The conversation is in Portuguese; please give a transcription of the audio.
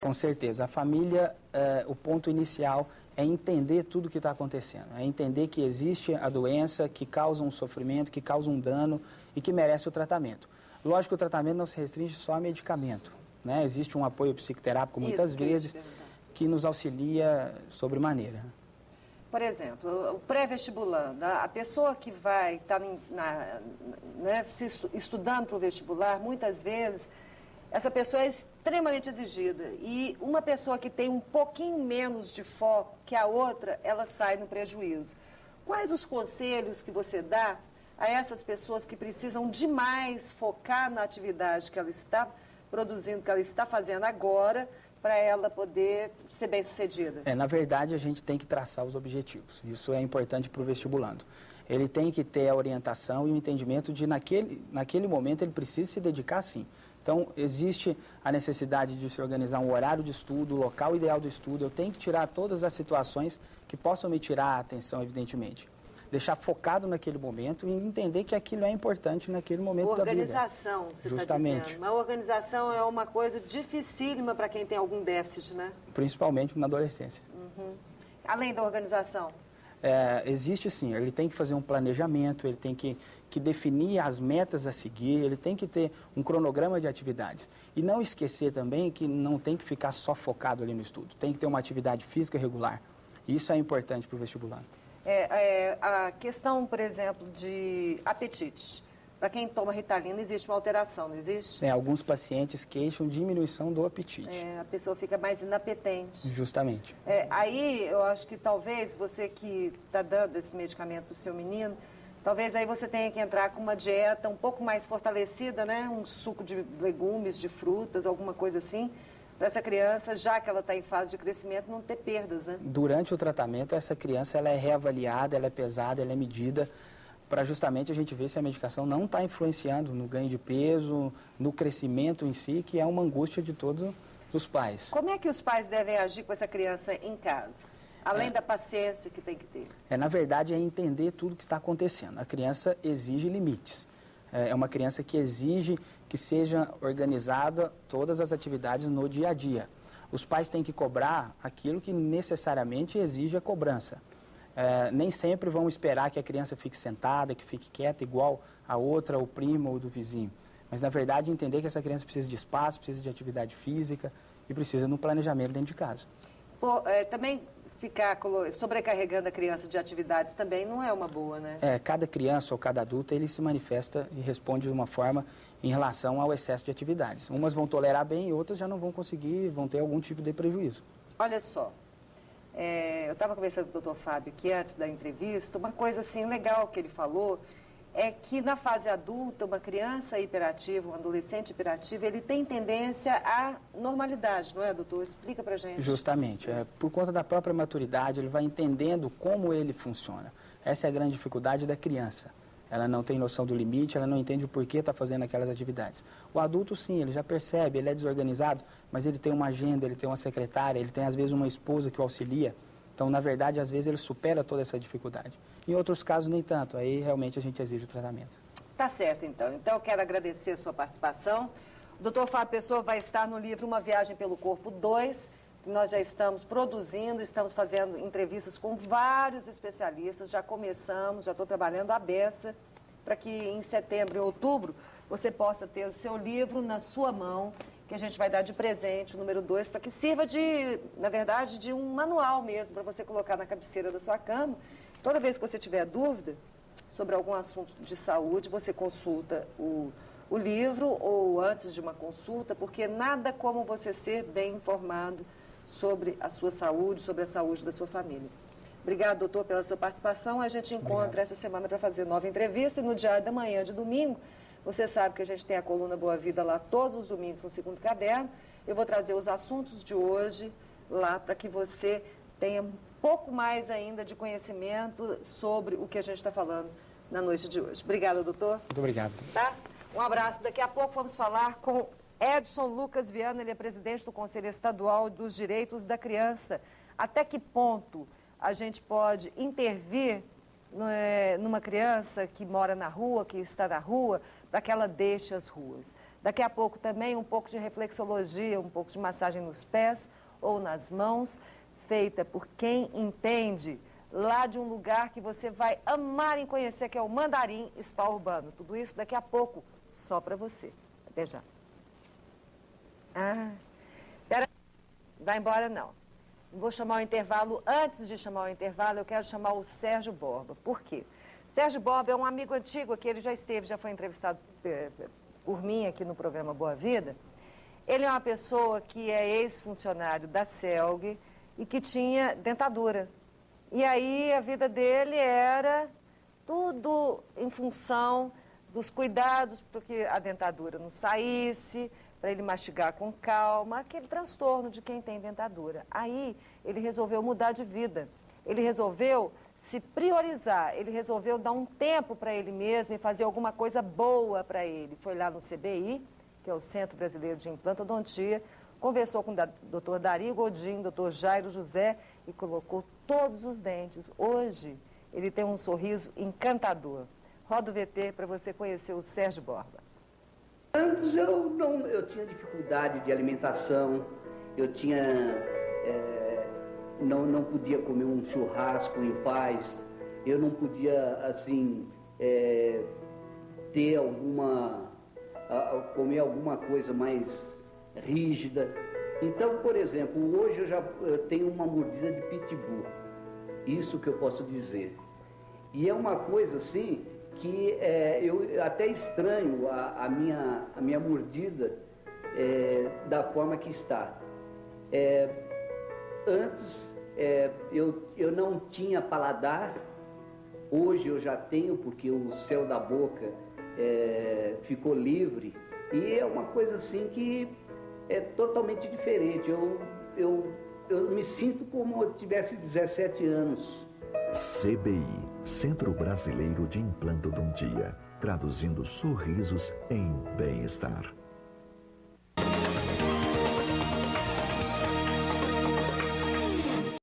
Com certeza. A família, o ponto inicial é entender tudo o que está acontecendo. É entender que existe a doença, que causa um sofrimento, que causa um dano e que merece o tratamento. Lógico que o tratamento não se restringe só a medicamento, né? Existe um apoio psicoterápico muitas vezes que nos auxilia sobremaneira. Por exemplo, o pré-vestibulando, a pessoa que vai estar estudando para o vestibular, muitas vezes, essa pessoa é extremamente exigida. E uma pessoa que tem um pouquinho menos de foco que a outra, ela sai no prejuízo. Quais os conselhos que você dá a essas pessoas que precisam demais focar na atividade que ela está produzindo, que ela está fazendo agora, para ela poder ser bem-sucedida? Na verdade, a gente tem que traçar os objetivos. Isso é importante para o vestibulando. Ele tem que ter a orientação e o entendimento de, naquele momento, ele precisa se dedicar sim. Então, existe a necessidade de se organizar um horário de estudo, o local ideal do estudo. Eu tenho que tirar todas as situações que possam me tirar a atenção, evidentemente. Deixar focado naquele momento e entender que aquilo é importante naquele momento da vida. Organização, você está dizendo. Mas a organização é uma coisa dificílima para quem tem algum déficit, né? Principalmente na adolescência. Além da organização? Existe sim, ele tem que fazer um planejamento, ele tem que definir as metas a seguir, ele tem que ter um cronograma de atividades. E não esquecer também que não tem que ficar só focado ali no estudo, tem que ter uma atividade física regular. Isso é importante para o vestibular. A questão, por exemplo, de apetite. Para quem toma Ritalina, existe uma alteração, não existe? Alguns pacientes queixam diminuição do apetite. A pessoa fica mais inapetente. Justamente. Aí, eu acho que talvez você que está dando esse medicamento para o seu menino, talvez aí você tenha que entrar com uma dieta um pouco mais fortalecida, né? Um suco de legumes, de frutas, alguma coisa assim, para essa criança, já que ela está em fase de crescimento, não ter perdas, né? Durante o tratamento, essa criança ela é reavaliada, ela é pesada, ela é medida, para justamente a gente ver se a medicação não está influenciando no ganho de peso, no crescimento em si, que é uma angústia de todos os pais. Como é que os pais devem agir com essa criança em casa? Além da paciência que tem que ter. Na verdade, é entender tudo o que está acontecendo. A criança exige limites. É uma criança que exige que seja organizada todas as atividades no dia a dia. Os pais têm que cobrar aquilo que necessariamente exige a cobrança. Nem sempre vão esperar que a criança fique sentada, que fique quieta igual a outra, o primo ou do vizinho. Mas, na verdade, entender que essa criança precisa de espaço, precisa de atividade física e precisa de um planejamento dentro de casa. Também ficar sobrecarregando a criança de atividades também não é uma boa, né? Cada criança ou cada adulto, ele se manifesta e responde de uma forma em relação ao excesso de atividades. Umas vão tolerar bem e outras já não vão conseguir, vão ter algum tipo de prejuízo. Olha só, eu estava conversando com o Dr. Fábio aqui antes da entrevista, uma coisa assim legal que ele falou é que na fase adulta, uma criança hiperativa, um adolescente hiperativo, ele tem tendência à normalidade, não é, doutor? Explica pra gente. Justamente. Por conta da própria maturidade, ele vai entendendo como ele funciona. Essa é a grande dificuldade da criança. Ela não tem noção do limite, ela não entende o porquê está fazendo aquelas atividades. O adulto, sim, ele já percebe, ele é desorganizado, mas ele tem uma agenda, ele tem uma secretária, ele tem, às vezes, uma esposa que o auxilia. Então, na verdade, às vezes ele supera toda essa dificuldade. Em outros casos, nem tanto. Aí, realmente, a gente exige o tratamento. Tá certo, então. Então, eu quero agradecer a sua participação. O Dr. Fábio Pessoa vai estar no livro Uma Viagem pelo Corpo 2, que nós já estamos produzindo, estamos fazendo entrevistas com vários especialistas, já começamos, já estou trabalhando à beça, para que em setembro e outubro você possa ter o seu livro na sua mão, que a gente vai dar de presente, o número 2, para que sirva de, na verdade, de um manual mesmo, para você colocar na cabeceira da sua cama. Toda vez que você tiver dúvida sobre algum assunto de saúde, você consulta o livro ou antes de uma consulta, porque nada como você ser bem informado sobre a sua saúde, sobre a saúde da sua família. Obrigado, doutor, pela sua participação. A gente encontra essa semana para fazer nova entrevista e no Diário da Manhã de domingo, você sabe que a gente tem a coluna Boa Vida lá todos os domingos no segundo caderno. Eu vou trazer os assuntos de hoje lá para que você tenha um pouco mais ainda de conhecimento sobre o que a gente está falando na noite de hoje. Obrigada, doutor. Muito obrigado. Tá? Um abraço. Daqui a pouco vamos falar com Edson Lucas Viana, ele é presidente do Conselho Estadual dos Direitos da Criança. Até que ponto a gente pode intervir numa criança que mora na rua, que está na rua, para que ela deixe as ruas. Daqui a pouco também um pouco de reflexologia, um pouco de massagem nos pés ou nas mãos, feita por quem entende, lá de um lugar que você vai amar em conhecer, que é o Mandarim Spa Urbano. Tudo isso daqui a pouco, só para você. Até já. Pera, vai embora não. Vou chamar o intervalo. Antes de chamar o intervalo, eu quero chamar o Sérgio Borba. Por quê? Sérgio Borba é um amigo antigo aqui, ele já foi entrevistado por mim aqui no programa Boa Vida. Ele é uma pessoa que é ex-funcionário da CELG e que tinha dentadura. E aí a vida dele era tudo em função dos cuidados para que a dentadura não saísse, para ele mastigar com calma, aquele transtorno de quem tem dentadura. Aí ele resolveu mudar de vida, ele resolveu se priorizar, ele resolveu dar um tempo para ele mesmo e fazer alguma coisa boa para ele. Foi lá no CBI, que é o Centro Brasileiro de Implantodontia, conversou com o Dr. Dari Godinho, Dr. Jairo José e colocou todos os dentes. Hoje ele tem um sorriso encantador. Roda o VT para você conhecer o Sérgio Borba. Antes eu tinha dificuldade de alimentação, eu não podia comer um churrasco em paz, eu não podia, assim, comer alguma coisa mais rígida. Então, por exemplo, hoje eu tenho uma mordida de pitbull, isso que eu posso dizer. E é uma coisa assim que eu até estranho a minha mordida da forma que está. Antes eu não tinha paladar, hoje eu já tenho, porque o céu da boca ficou livre, e é uma coisa assim que é totalmente diferente. Eu me sinto como eu tivesse 17 anos. CBI, Centro Brasileiro de Implantodontia, traduzindo sorrisos em bem-estar.